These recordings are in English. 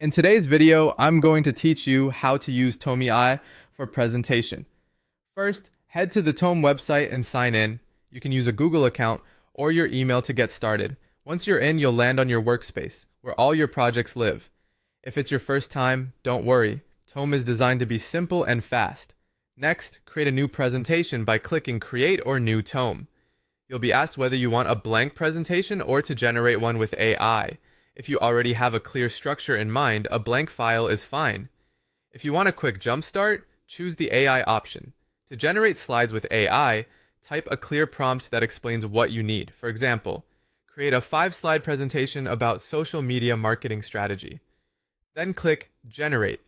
In today's video, I'm going to teach you how to use Tome AI for presentation. First, head to the Tome website and sign in. You can use a Google account or your email to get started. Once you're in, you'll land on your workspace, where all your projects live. If it's your first time, don't worry. Tome is designed to be simple and fast. Next, create a new presentation by clicking Create or New Tome. You'll be asked whether you want a blank presentation or to generate one with AI. If you already have a clear structure in mind, a blank file is fine. If you want a quick jumpstart, choose the AI option. To generate slides with AI, type a clear prompt that explains what you need. For example, create a 5-slide presentation about social media marketing strategy. Then click Generate.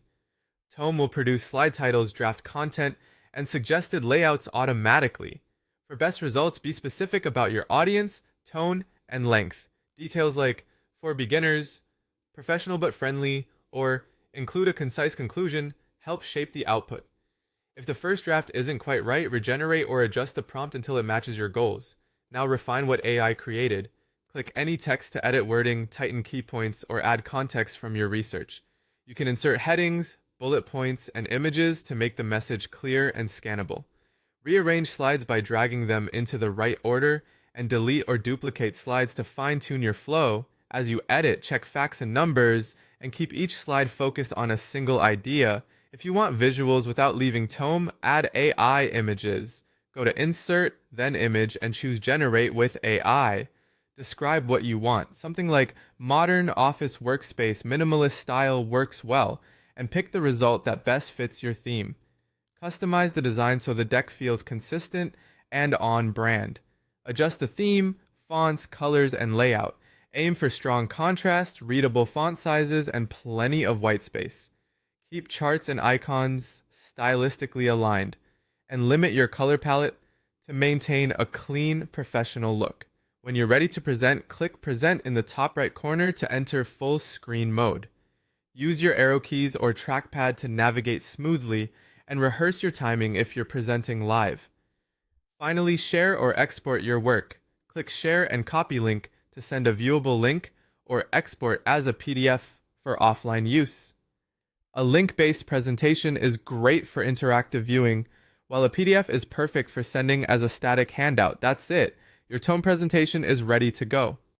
Tome will produce slide titles, draft content, and suggested layouts automatically. For best results, be specific about your audience, tone, and length. Details like for beginners, professional but friendly, or include a concise conclusion help shape the output. If the first draft isn't quite right, regenerate or adjust the prompt until it matches your goals. Now refine what AI created. Click any text to edit wording, tighten key points, or add context from your research. You can insert headings, bullet points, and images to make the message clear and scannable. Rearrange slides by dragging them into the right order, and delete or duplicate slides to fine-tune your flow. As you edit, check facts and numbers, and keep each slide focused on a single idea. If you want visuals without leaving Tome, add AI images. Go to Insert, then Image, and choose Generate with AI. Describe what you want. Something like modern office workspace, minimalist style works well, and pick the result that best fits your theme. Customize the design so the deck feels consistent and on brand. Adjust the theme, fonts, colors, and layout. Aim for strong contrast, readable font sizes, and plenty of white space. Keep charts and icons stylistically aligned, and limit your color palette to maintain a clean, professional look. When you're ready to present, click Present in the top right corner to enter full screen mode. Use your arrow keys or trackpad to navigate smoothly, and rehearse your timing if you're presenting live. Finally, share or export your work. Click Share and Copy Link to send a viewable link or export as a PDF for offline use. A link-based presentation is great for interactive viewing, while a PDF is perfect for sending as a static handout. That's it. Your Tome presentation is ready to go.